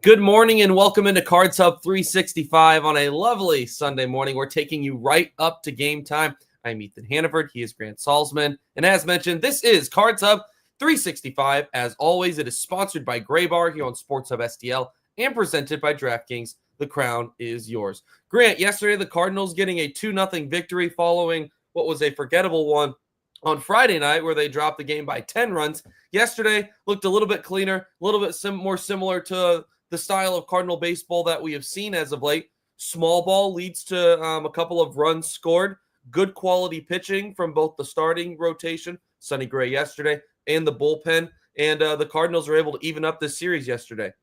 Good morning and welcome into Cards Hub 365 on a lovely Sunday morning. We're taking you right up to game time. I'm Ethan Hannaford. He is Grant Salsman. And as mentioned, this is Cards Hub 365. As always, it is sponsored by Gray Bar here on Sports Hub STL and presented by DraftKings. The crown is yours. Grant, yesterday the Cardinals getting a 2-0 victory following what was a forgettable one on Friday night where they dropped the game by 10 runs. Yesterday looked a little bit cleaner, a little bit more similar to the style of Cardinal baseball that we have seen as of late. Small ball leads to a couple of runs scored. Good quality pitching from both the starting rotation, Sonny Gray yesterday, and the bullpen. And the Cardinals were able to even up this series yesterday.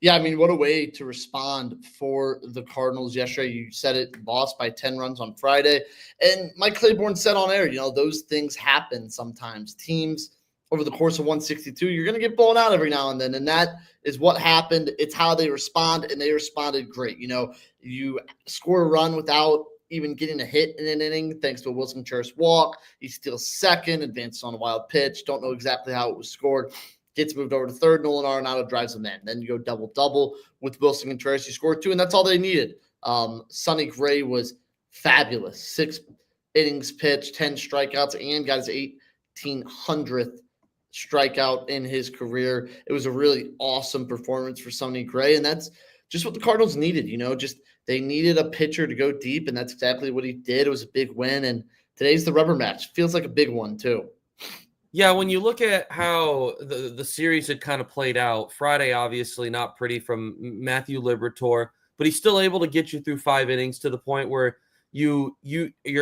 Yeah, I mean, what a way to respond for the Cardinals yesterday. You said it, lost by 10 runs on Friday. And Mike Claiborne said on air, those things happen sometimes. Teams over the course of 162, you're going to get blown out every now and then. And that is what happened. It's how they respond, and they responded great. You score a run without even getting a hit in an inning thanks to a Wilson Contreras walk. He steals second, advances on a wild pitch. Don't know exactly how it was scored. Gets moved over to third. Nolan Arenado drives him in. Then you go double-double with Wilson Contreras. You score two, and that's all they needed. Sonny Gray was fabulous. 6 innings pitched, 10 strikeouts, and got his 1800th strikeout in his career. It was a really awesome performance for Sonny Gray, and that's just what the Cardinals needed. Just they needed a pitcher to go deep, and that's exactly what he did. It was a big win, and today's the rubber match. Feels like a big one too. Yeah, when you look at how the series had kind of played out, Friday obviously not pretty from Matthew Liberatore, but he's still able to get you through 5 innings to the point where you're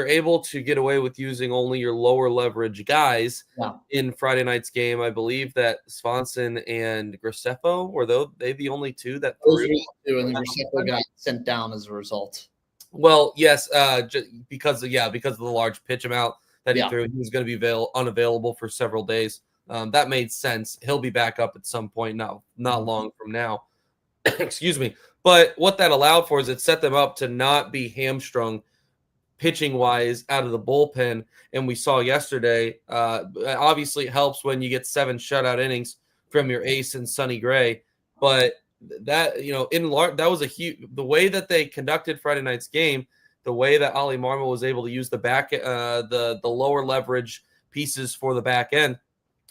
able to get away with using only your lower leverage guys. Yeah. In Friday night's game. I believe that Swanson and Graceffo were they the only two that threw. And Graceffo got sent down as a result. Well, yes, because of the large pitch amount that he threw, he was going to be unavailable for several days. That made sense. He'll be back up at some point now, not long from now. Excuse me. But what that allowed for is it set them up to not be hamstrung pitching-wise out of the bullpen. And we saw yesterday, obviously it helps when you get 7 shutout innings from your ace and Sonny Gray. But that, that was a huge – the way that they conducted Friday night's game, the way that Ali Marmol was able to use the lower leverage pieces for the back end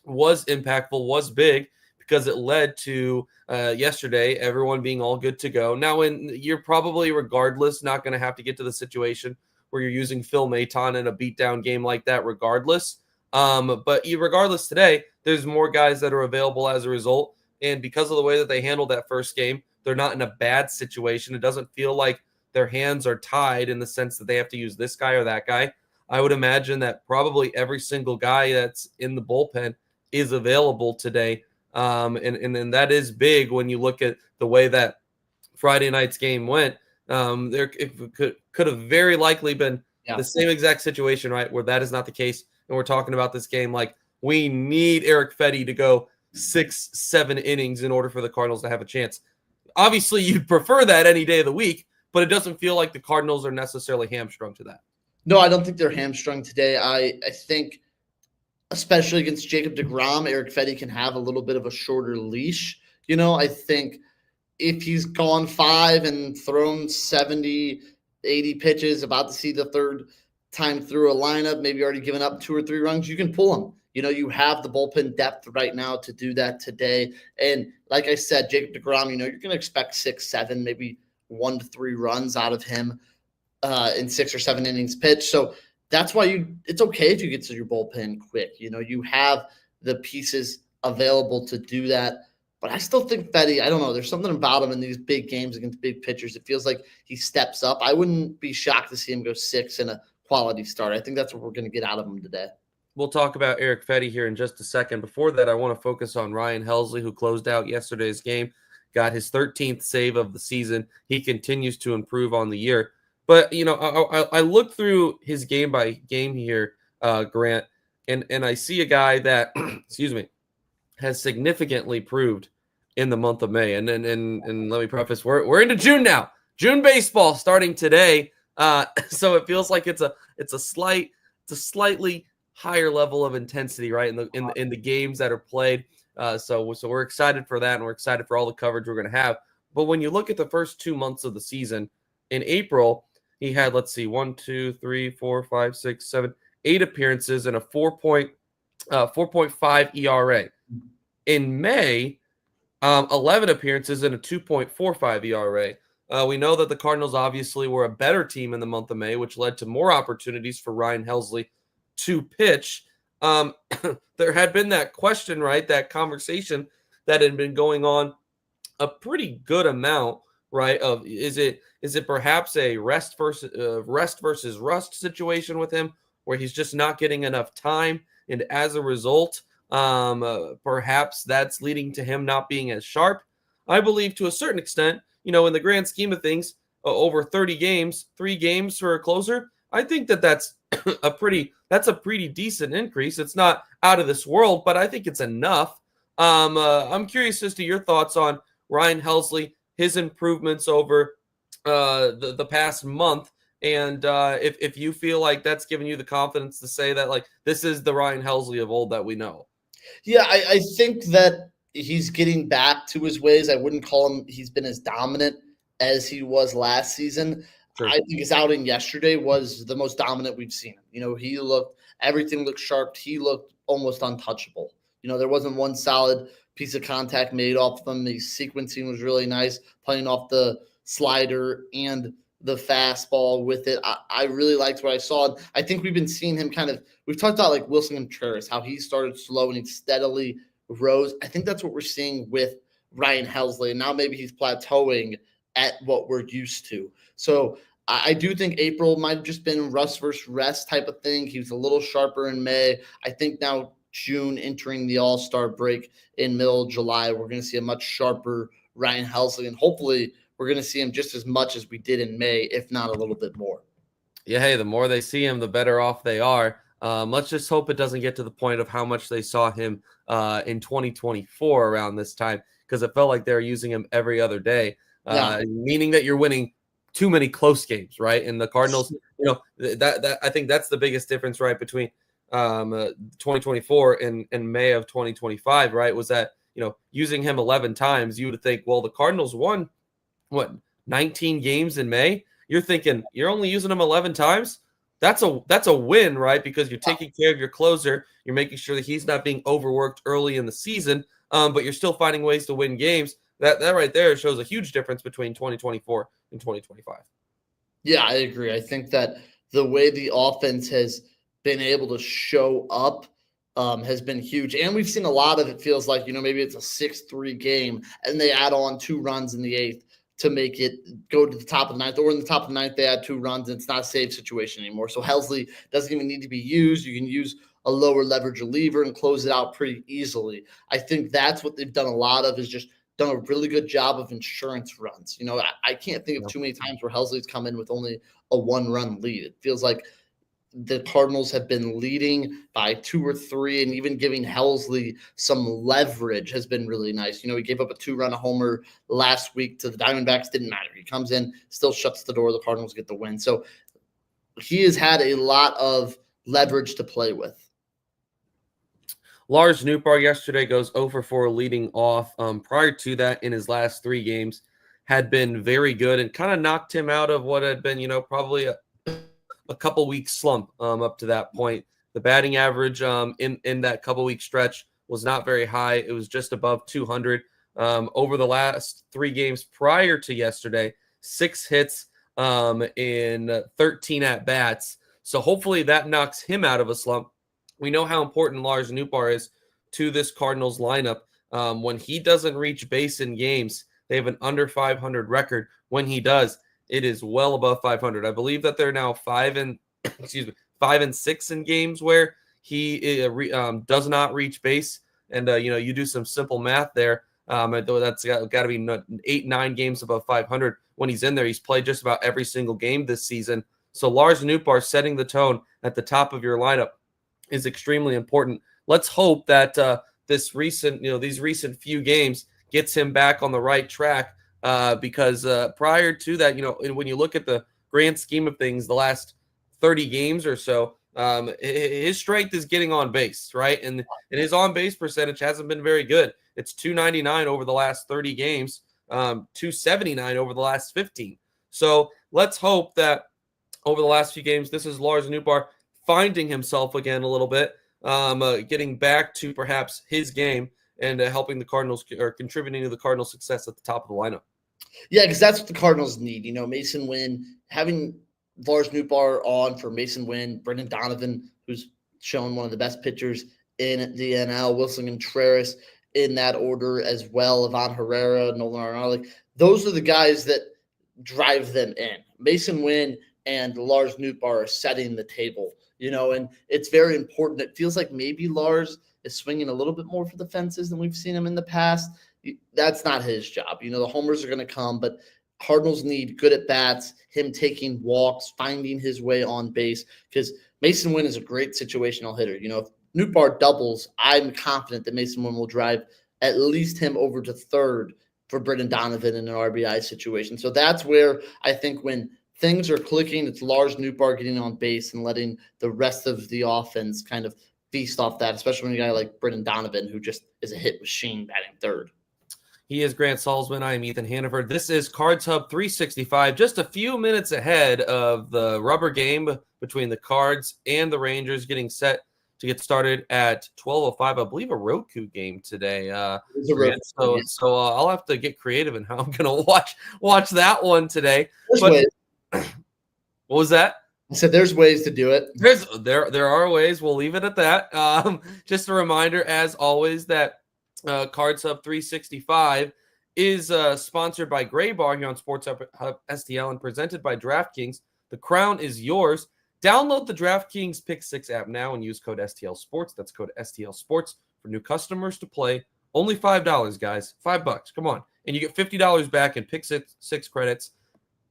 was impactful, was big, because it led to yesterday everyone being all good to go. Now, you're probably regardless not going to have to get to the situation where you're using Phil Maton in a beatdown game like that regardless. But regardless today, there's more guys that are available as a result. And because of the way that they handled that first game, they're not in a bad situation. It doesn't feel like their hands are tied in the sense that they have to use this guy or that guy. I would imagine that probably every single guy that's in the bullpen is available today. And that is big when you look at the way that Friday night's game went. It could have very likely been the same exact situation, right, where that is not the case. And we're talking about this game like we need Eric Fetty to go 6-7 innings in order for the Cardinals to have a chance. Obviously, you'd prefer that any day of the week, but it doesn't feel like the Cardinals are necessarily hamstrung to that. No, I don't think they're hamstrung today. I think, especially against Jacob deGrom, Eric Fetty can have a little bit of a shorter leash. I think if he's gone 5 and thrown 70, 80 pitches, about to see the third time through a lineup, maybe already given up 2 or 3 runs, you can pull him. You have the bullpen depth right now to do that today. And like I said, Jacob deGrom, you're going to expect 6, 7, maybe 1 to 3 runs out of him in 6 or 7 innings pitched. So that's why it's okay if you get to your bullpen quick. You have the pieces available to do that. But I still think Fetty, I don't know, there's something about him in these big games against big pitchers. It feels like he steps up. I wouldn't be shocked to see him go 6 in a quality start. I think that's what we're going to get out of him today. We'll talk about Eric Fetty here in just a second. Before that, I want to focus on Ryan Helsley, who closed out yesterday's game, got his 13th save of the season. He continues to improve on the year. But, I looked through his game by game here, Grant, and I see a guy that, excuse me, has significantly improved in the month of May. And let me preface, we're into June now. June baseball starting today. So it feels like it's a slightly higher level of intensity, right, in the games that are played. So we're excited for that, and we're excited for all the coverage we're going to have. But when you look at the first 2 months of the season, in April, he had, let's see, 1, 2, 3, 4, 5, 6, 7, 8 appearances and a 4.5 ERA. In May, 11 appearances and a 2.45 ERA. We know that the Cardinals obviously were a better team in the month of May, which led to more opportunities for Ryan Helsley to pitch. There had been that question, right? That conversation that had been going on a pretty good amount, right? Of is it perhaps a rest versus rust situation with him, where he's just not getting enough time, and as a result, perhaps that's leading to him not being as sharp. I believe to a certain extent, in the grand scheme of things, over 30 games, 3 games for a closer, I think that's a pretty decent increase. It's not out of this world, but I think it's enough. I'm curious as to your thoughts on Ryan Helsley, his improvements over the past month, and if you feel like that's given you the confidence to say that, like, this is the Ryan Helsley of old that we know. Yeah, I think that he's getting back to his ways. I wouldn't call him he's been as dominant as he was last season. Sure. I think his outing yesterday was the most dominant we've seen him. Everything looked sharp. He looked almost untouchable. There wasn't one solid piece of contact made off of him. The sequencing was really nice, playing off the slider and the fastball with it. I really liked what I saw. I think we've been seeing him we've talked about like Wilson Contreras, how he started slow and he steadily rose. I think that's what we're seeing with Ryan Helsley. And now maybe he's plateauing at what we're used to. So I do think April might have just been rust versus rest type of thing. He was a little sharper in May. I think now June, entering the All-Star break in middle of July, we're going to see a much sharper Ryan Helsley, and hopefully we're going to see him just as much as we did in May, if not a little bit more. Yeah, hey, the more they see him, the better off they are. Let's just hope it doesn't get to the point of how much they saw him in 2024 around this time, because it felt like they were using him every other day, meaning that you're winning too many close games, right? And the Cardinals, that I think that's the biggest difference, right, between 2024 and May of 2025, right? Was that, using him 11 times, you would think, well, the Cardinals won 19 games in May. You're thinking you're only using him 11 times. That's a win, right? Because you're taking care of your closer. You're making sure that he's not being overworked early in the season, but you're still finding ways to win games. That right there shows a huge difference between 2024 and 2025. Yeah, I agree. I think that the way the offense has been able to show up has been huge. And we've seen a lot of it, feels like, maybe it's a 6-3 game and they add on 2 runs in the 8th to make it go to the top of the 9th, or in the top of the 9th, they add 2 runs and it's not a save situation anymore. So Helsley doesn't even need to be used. You can use a lower leverage reliever and close it out pretty easily. I think that's what they've done a lot of, is just done a really good job of insurance runs. I can't think of too many times where Helsley's come in with only a 1-run lead. It feels like the Cardinals have been leading by 2 or 3, and even giving Helsley some leverage has been really nice. He gave up a 2-run homer last week to the Diamondbacks. Didn't matter. He comes in, still shuts the door. The Cardinals get the win. So he has had a lot of leverage to play with. Lars Nootbaar yesterday goes 0 for 4 leading off. Prior to that, in his last 3 games, had been very good and kind of knocked him out of what had been, probably a couple weeks slump up to that point. The batting average in that couple week stretch was not very high. It was just above 200. Over the last 3 games prior to yesterday, 6 hits in 13 at-bats. So hopefully that knocks him out of a slump. We know how important Lars Nootbaar is to this Cardinals lineup. When he doesn't reach base in games, they have an under 500 record. When he does, it is well above 500. I believe that they're now 5 and 6 in games where he does not reach base. And you do some simple math there. That's got to be 8-9 games above 500. When he's in there, he's played just about every single game this season. So Lars Nootbaar setting the tone at the top of your lineup is extremely important. Let's hope that these recent few games gets him back on the right track, because prior to that, when you look at the grand scheme of things, the last 30 games or so, his strength is getting on base, right? And his on base percentage hasn't been very good. It's .299 over the last 30 games. 279 over the last 15. So let's hope that over the last few games, this is Lars Nootbaar finding himself again a little bit, getting back to perhaps his game and helping the Cardinals or contributing to the Cardinals' success at the top of the lineup. Yeah, because that's what the Cardinals need. Mason Wynn, having Lars Nootbaar on for Mason Wynn, Brendan Donovan, who's shown one of the best pitchers in the NL, Wilson Contreras in that order as well, Ivan Herrera, Nolan Arenado. Those are the guys that drive them in. Mason Wynn and Lars Nootbaar are setting the table, and it's very important. It feels like maybe Lars is swinging a little bit more for the fences than we've seen him in the past. That's not his job. The homers are going to come, but Cardinals need good at bats, him taking walks, finding his way on base, because Mason Wynn is a great situational hitter. If Nootbaar doubles, I'm confident that Mason Wynn will drive at least him over to third for Brendan Donovan in an RBI situation. So that's where I think when things are clicking, it's Lars Nootbaar getting on base and letting the rest of the offense kind of feast off that, especially when a guy like Brendan Donovan, who just is a hit machine batting third. He is Grant Salsman. I am Ethan Hannaford. This is Cards Hub 365, just a few minutes ahead of the rubber game between the Cards and the Rangers, getting set to get started at 12:05. I believe a Roku game today. So I'll have to get creative in how I'm going to watch that one today. What was that? I said there's ways to do it. There are ways. We'll leave it at that. Just a reminder, as always, that Cards Hub 365 is sponsored by Gray Bar here on Sports Hub STL and presented by DraftKings. The crown is yours. Download the DraftKings Pick 6 app now and use code STL Sports. That's code STL Sports for new customers to play. Only $5, guys. $5. Come on. And you get $50 back in Pick 6 credits.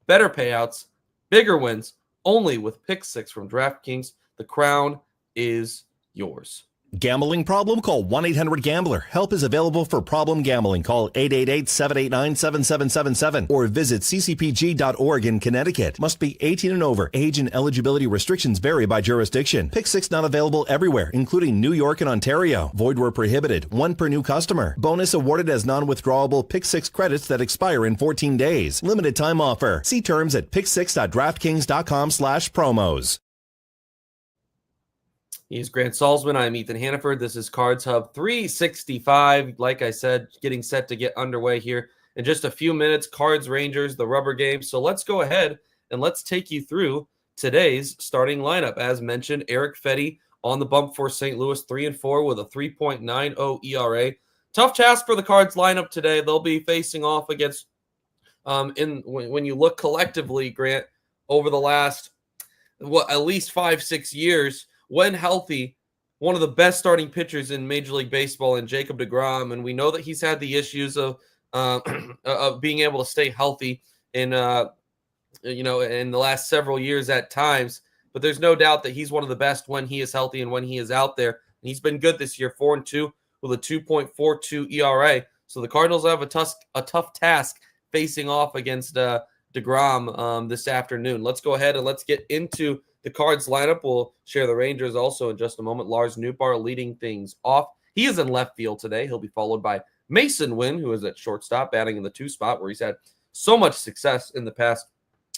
Better payouts, bigger wins, only with Pick 6 from DraftKings. The crown is yours. Gambling problem? Call 1-800-GAMBLER. Help is available for problem gambling. Call 888-789-7777 or visit ccpg.org in Connecticut. Must be 18 and over. Age and eligibility restrictions vary by jurisdiction. Pick 6 not available everywhere, including New York and Ontario. Void where prohibited. One per new customer. Bonus awarded as non-withdrawable Pick 6 credits that expire in 14 days. Limited time offer. See terms at pick6.draftkings.com/promos. He's Grant Salsman. I'm Ethan Hannaford. This is Cards Hub 365. Like I said, getting set to get underway here in just a few minutes. Cards, Rangers, the rubber game. So let's go ahead and let's take you through today's starting lineup. As mentioned, Eric Fedde on the bump for St. Louis, 3-4 with a 3.90 ERA. Tough task for the Cards lineup today. They'll be facing off against, when you look collectively, Grant, over the last, at least 5-6 years, when healthy, one of the best starting pitchers in Major League Baseball in Jacob deGrom. And we know that he's had the issues of being able to stay healthy in the last several years at times. But there's no doubt that he's one of the best when he is healthy and when he is out there. And he's been good this year, 4-2 with a 2.42 ERA. So the Cardinals have a tough task facing off against deGrom this afternoon. Let's go ahead and let's get into the Cards lineup. We'll share the Rangers also in just a moment. Lars Nootbaar leading things off. He is in left field today. He'll be followed by Mason Wynn, who is at shortstop, batting in the 2 spot where he's had so much success in the past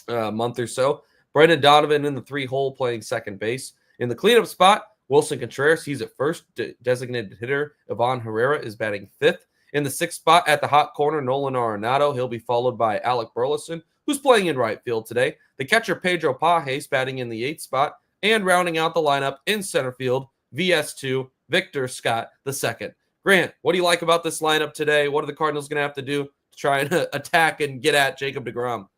month or so. Brendan Donovan in the 3 hole playing second base. In the cleanup spot, Wilson Contreras, he's at first. Designated hitter Ivan Herrera is batting 5th. In the 6th spot at the hot corner, Nolan Arenado. He'll be followed by Alec Burleson, who's playing in right field today. The catcher Pedro Pajes batting in the 8th spot, and rounding out the lineup in center field, VS2, Victor Scott II. Grant, what do you like about this lineup today? What are the Cardinals going to have to do to try and attack and get at Jacob deGrom?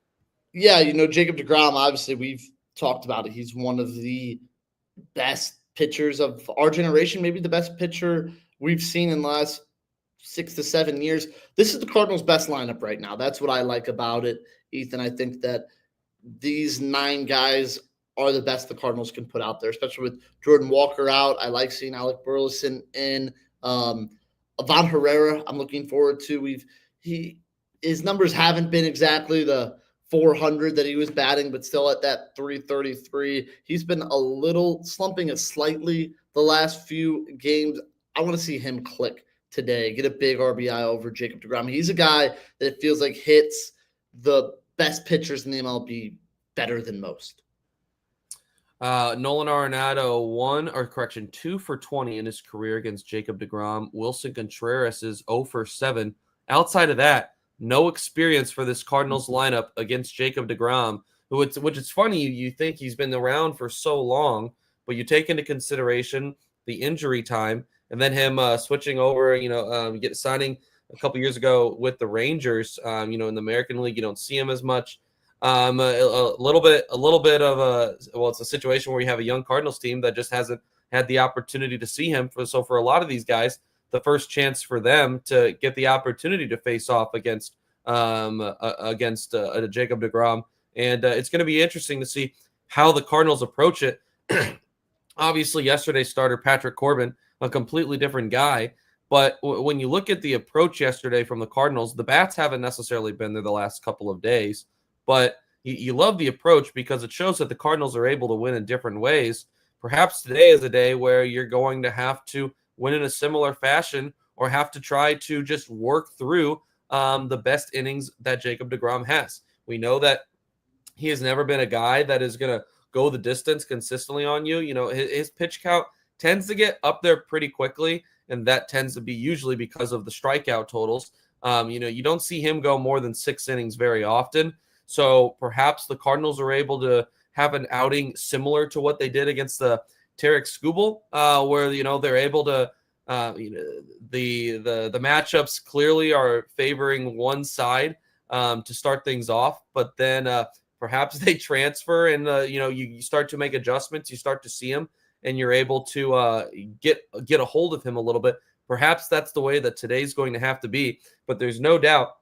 Yeah, Jacob deGrom, obviously we've talked about it. He's one of the best pitchers of our generation, maybe the best pitcher we've seen in the last 6 to 7 years. This is the Cardinals' best lineup right now. That's what I like about it, Ethan. I think that these 9 guys are the best the Cardinals can put out there, especially with Jordan Walker out. I like seeing Alec Burleson in. Ivan Herrera, I'm looking forward to. His numbers haven't been exactly the 400 that he was batting, but still at that 333. He's been a little slumping slightly the last few games. I want to see him click today, get a big RBI over Jacob deGrom. He's a guy that it feels like hits the best pitchers in the MLB better than most. Nolan Arenado 2 for 20 in his career against Jacob deGrom. Wilson Contreras is 0 for 7. Outside of that, no experience for this Cardinals lineup against Jacob deGrom, which is funny. You think he's been around for so long, but you take into consideration the injury time and then him switching over, signing a couple years ago with the Rangers. In the American League, you don't see him as much. A little bit of it's a situation where you have a young Cardinals team that just hasn't had the opportunity to see him. So for a lot of these guys, the first chance for them to get the opportunity to face off against Jacob deGrom, and it's going to be interesting to see how the Cardinals approach it. Obviously, yesterday's starter Patrick Corbin, a completely different guy. But when you look at the approach yesterday from the Cardinals, the bats haven't necessarily been there the last couple of days. But you love the approach because it shows that the Cardinals are able to win in different ways. Perhaps today is a day where you're going to have to win in a similar fashion or have to try to just work through the best innings that Jacob deGrom has. We know that he has never been a guy that is going to go the distance consistently on you. His pitch count tends to get up there pretty quickly, and that tends to be usually because of the strikeout totals. You don't see him go more than 6 innings very often. So perhaps the Cardinals are able to have an outing similar to what they did against the Tarek Skubal, where they're able to. The matchups clearly are favoring one side to start things off, but then perhaps they transfer and you start to make adjustments. You start to see him, and you're able to get a hold of him a little bit. Perhaps that's the way that today's going to have to be. But there's no doubt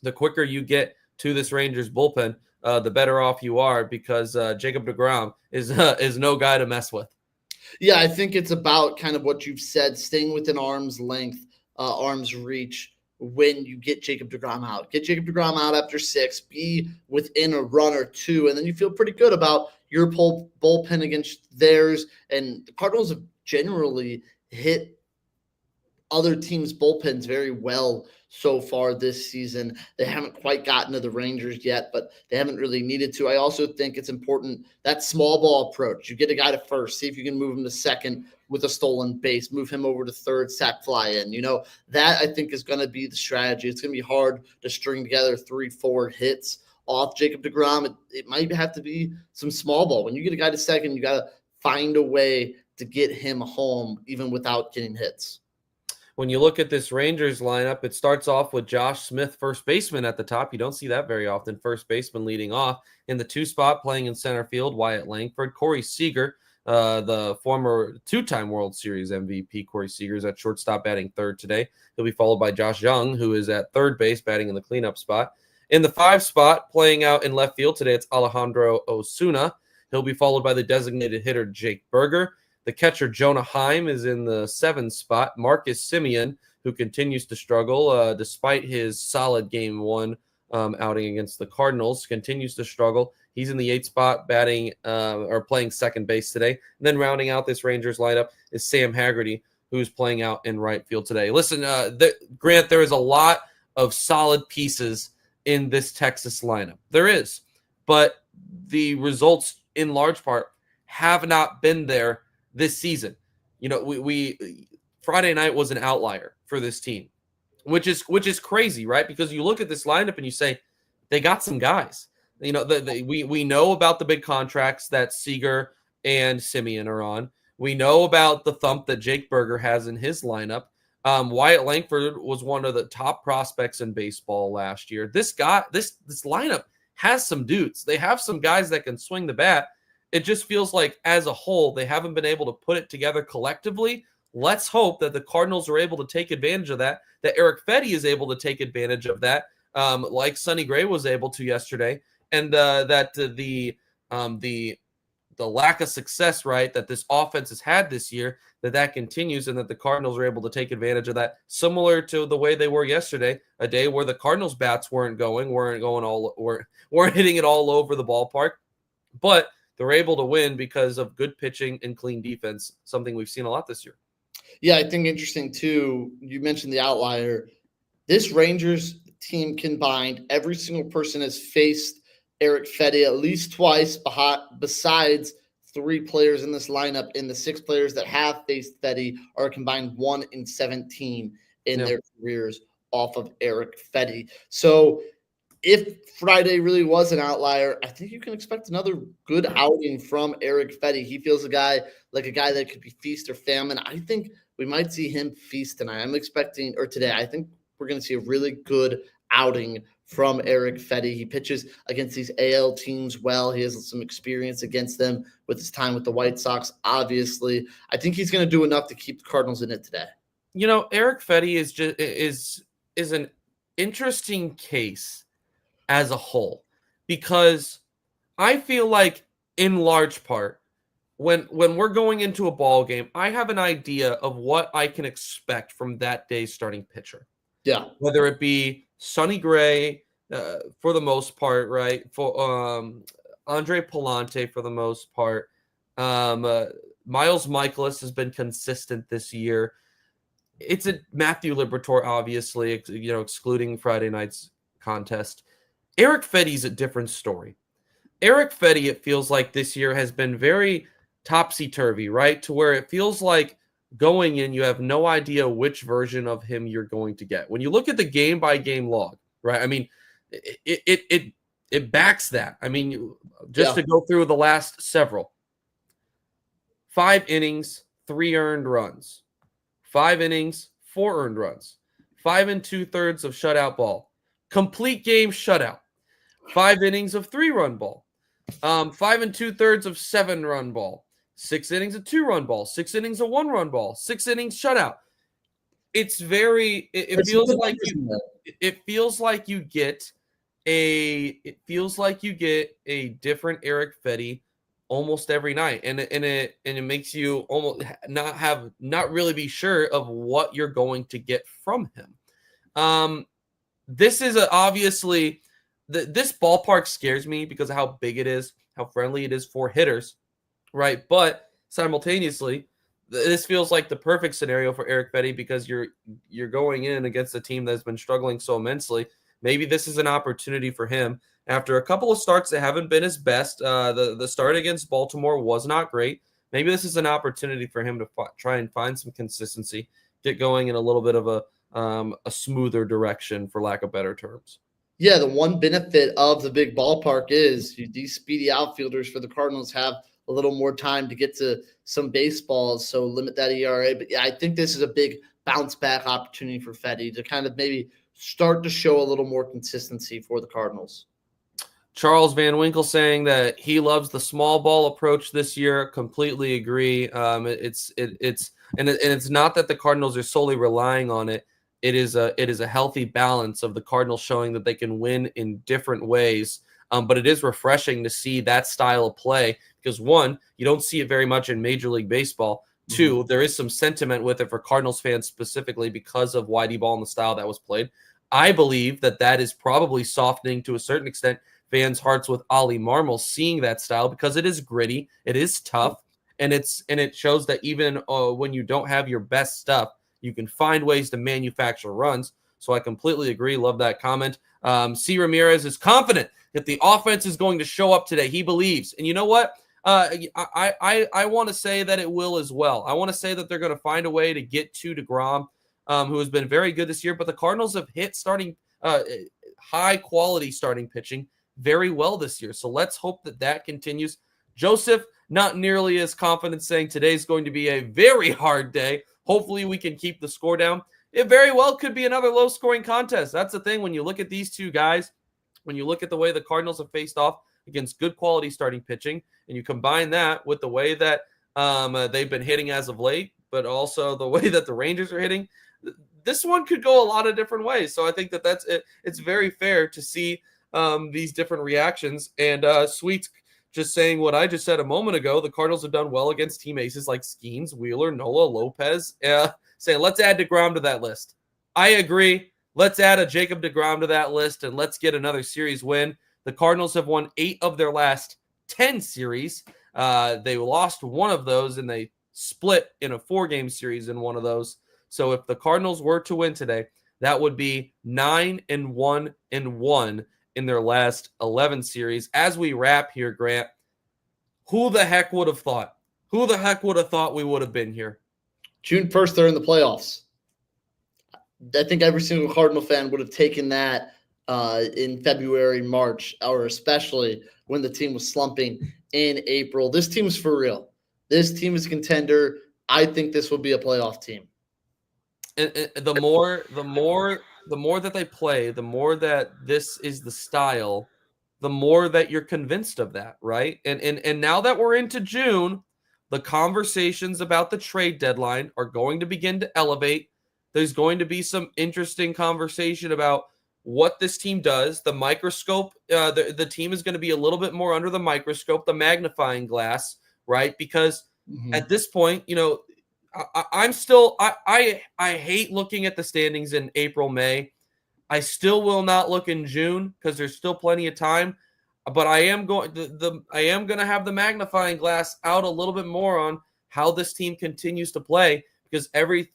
the quicker you get to this Rangers bullpen, the better off you are, because Jacob deGrom is no guy to mess with. Yeah, I think it's about kind of what you've said, staying within arm's length, arm's reach when you get Jacob deGrom out. Get Jacob deGrom out after 6, be within a run or two, and then you feel pretty good about your bullpen against theirs. And the Cardinals have generally hit other teams' bullpens very well so far this season. They haven't quite gotten to the Rangers yet, but they haven't really needed to. I also think it's important, that small ball approach. You get a guy to first, see if you can move him to second with a stolen base, move him over to third, sack fly in. That I think is going to be the strategy. It's going to be hard to string together 3-4 hits off Jacob deGrom. It might have to be some small ball. When you get a guy to second, you got to find a way to get him home even without getting hits. When you look at this Rangers lineup, it starts off with Josh Smith, first baseman at the top. You don't see that very often. First baseman leading off. In the 2 spot, playing in center field, Wyatt Langford. Corey Seager, the former 2-time World Series MVP. Corey Seager is at shortstop, batting third today. He'll be followed by Josh Young, who is at third base, batting in the cleanup spot. In the 5 spot, playing out in left field today, it's Alejandro Osuna. He'll be followed by the designated hitter, Jake Berger. The catcher, Jonah Heim, is in the 7 spot. Marcus Semien, who continues to struggle despite his solid Game 1 outing against the Cardinals, continues to struggle. He's in the 8 spot, batting or playing second base today. And then rounding out this Rangers lineup is Sam Haggerty, who's playing out in right field today. Listen, Grant, there is a lot of solid pieces in this Texas lineup. There is. But the results, in large part, have not been there this season. We Friday night was an outlier for this team, which is crazy, right? Because you look at this lineup and you say they got some guys. We know about the big contracts that Seager and Semien are on. We know about the thump that Jake Berger has in his lineup. Wyatt Langford was one of the top prospects in baseball last year. This lineup has some dudes. They have some guys that can swing the bat. It just feels like as a whole, they haven't been able to put it together collectively. Let's hope that the Cardinals are able to take advantage of that Eric Fedde is able to take advantage of that, like Sonny Gray was able to yesterday, and that the lack of success, right, that this offense has had this year, that continues, and that the Cardinals are able to take advantage of that, similar to the way they were yesterday, a day where the Cardinals bats weren't hitting it all over the ballpark, but they're able to win because of good pitching and clean defense, something we've seen a lot this year. Yeah, I think interesting too. You mentioned the outlier. This Rangers team combined, every single person has faced Eric Fetty at least twice, besides 3 players in this lineup. And the 6 players that have faced Fetty are combined 1 in 17 in their careers off of Eric Fetty. So if Friday really was an outlier, I think you can expect another good outing from Eric Fetty. He feels a guy that could be feast or famine. I think we might see him feast tonight. Today. I think we're going to see a really good outing from Eric Fetty. He pitches against these AL teams well. He has some experience against them with his time with the White Sox, obviously. I think he's going to do enough to keep the Cardinals in it today. Eric Fetty is an interesting case as a whole, because I feel like in large part when we're going into a ball game, I have an idea of what I can expect from that day's starting pitcher. Yeah. Whether it be Sonny Gray for the most part, right? For Andre Palante for the most part. Miles Michaelis has been consistent this year. It's a Matthew Liberatore, obviously, excluding Friday night's contest. Eric Fetty's a different story. Eric Fetty, it feels like this year has been very topsy-turvy, right? To where it feels like going in, you have no idea which version of him you're going to get. When you look at the game-by-game log, right? I mean, it backs that. I mean, to go through the last several. 5 innings, 3 earned runs. 5 innings, 4 earned runs. 5 2/3 of shutout ball. Complete game shutout. 5 innings of 3-run ball. 5 2/3 of 7-run ball. 6 innings of 2-run ball. 6 innings of 1-run ball. 6 innings shutout. It's very. It feels like you get a different Eric Fetty almost every night, and it makes you almost not really be sure of what you're going to get from him. This is obviously this ballpark scares me because of how big it is, how friendly it is for hitters, right? But simultaneously, this feels like the perfect scenario for Eric Fetty because you're going in against a team that's been struggling so immensely. Maybe this is an opportunity for him after a couple of starts that haven't been his best. The start against Baltimore was not great. Maybe this is an opportunity for him to try and find some consistency, get going in a little bit of a smoother direction, for lack of better terms. Yeah, the one benefit of the big ballpark is these speedy outfielders for the Cardinals have a little more time to get to some baseballs, so limit that ERA. But yeah, I think this is a big bounce back opportunity for Fetty to kind of maybe start to show a little more consistency for the Cardinals. Charles Van Winkle saying that he loves the small ball approach this year. Completely agree. It's not that the Cardinals are solely relying on it. It is a healthy balance of the Cardinals showing that they can win in different ways. But it is refreshing to see that style of play because, one, you don't see it very much in Major League Baseball. Mm-hmm. 2, there is some sentiment with it for Cardinals fans specifically because of Whitey Ball and the style that was played. I believe that is probably softening to a certain extent fans' hearts with Ollie Marmol seeing that style because it is gritty, it is tough, and it shows that even when you don't have your best stuff, you can find ways to manufacture runs. So I completely agree. Love that comment. C. Ramirez is confident that the offense is going to show up today. He believes. And you know what? I want to say that it will as well. I want to say that they're going to find a way to get to DeGrom, who has been very good this year. But the Cardinals have hit high-quality starting pitching very well this year. So let's hope that continues. Joseph, not nearly as confident, saying today's going to be a very hard day. Hopefully we can keep the score down. It very well could be another low-scoring contest. That's the thing. When you look at these two guys, when you look at the way the Cardinals have faced off against good quality starting pitching, and you combine that with the way that they've been hitting as of late, but also the way that the Rangers are hitting, this one could go a lot of different ways. So I think that's it. It's very fair to see these different reactions. And Sweets just saying what I just said a moment ago, the Cardinals have done well against team aces like Skeens, Wheeler, Nola, Lopez. Saying let's add DeGrom to that list. I agree. Let's add a Jacob DeGrom to that list, and let's get another series win. The Cardinals have won 8 of their last 10 series. They lost one of those, and they split in a 4-game series in one of those. So if the Cardinals were to win today, that would be 9-1-1 in their last 11 series. As we wrap here, Grant, who the heck would have thought? Who the heck would have thought we would have been here? June 1st, they're in the playoffs. I think every single Cardinal fan would have taken that in February, March, or especially when the team was slumping in April. This team is for real. This team is a contender. I think this will be a playoff team. And the more that they play, the more that this is the style, the more that you're convinced of that, right? And now that we're into June, the conversations about the trade deadline are going to begin to elevate. There's going to be some interesting conversation about what this team does. The microscope, the team is going to be a little bit more under the microscope, the magnifying glass, right? Because at this point, I hate looking at the standings in April, May. I still will not look in June because there's still plenty of time. But I am going to have the magnifying glass out a little bit more on how this team continues to play, because every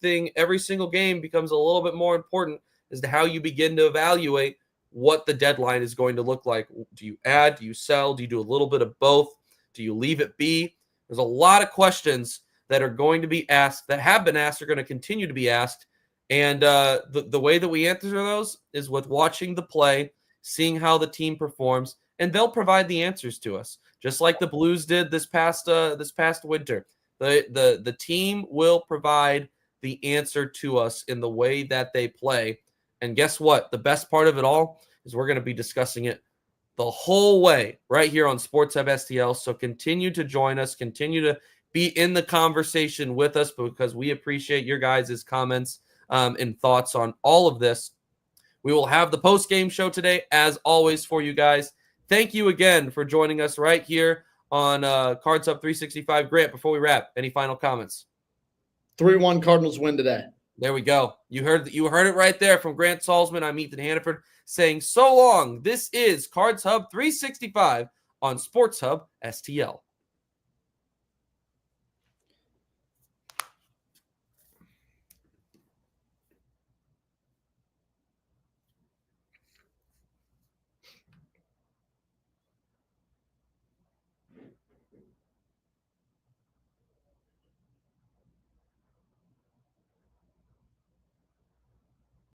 single game becomes a little bit more important as to how you begin to evaluate what the deadline is going to look like. Do you add? Do you sell? Do you do a little bit of both? Do you leave it be? There's a lot of questions that are going to be asked, that have been asked, are going to continue to be asked. And the way that we answer those is with watching the play, seeing how the team performs, and they'll provide the answers to us, just like the Blues did this past winter. The team will provide the answer to us in the way that they play. And guess what? The best part of it all is we're going to be discussing it the whole way right here on Sports Hub STL. So continue to join us, continue to be in the conversation with us, because we appreciate your guys' comments and thoughts on all of this. We will have the post-game show today, as always, for you guys. Thank you again for joining us right here on Cards Hub 365. Grant, before we wrap, any final comments? 3-1 Cardinals win today. There we go. You heard it right there from Grant Salsman. I'm Ethan Hannaford saying so long. This is Cards Hub 365 on Sports Hub STL.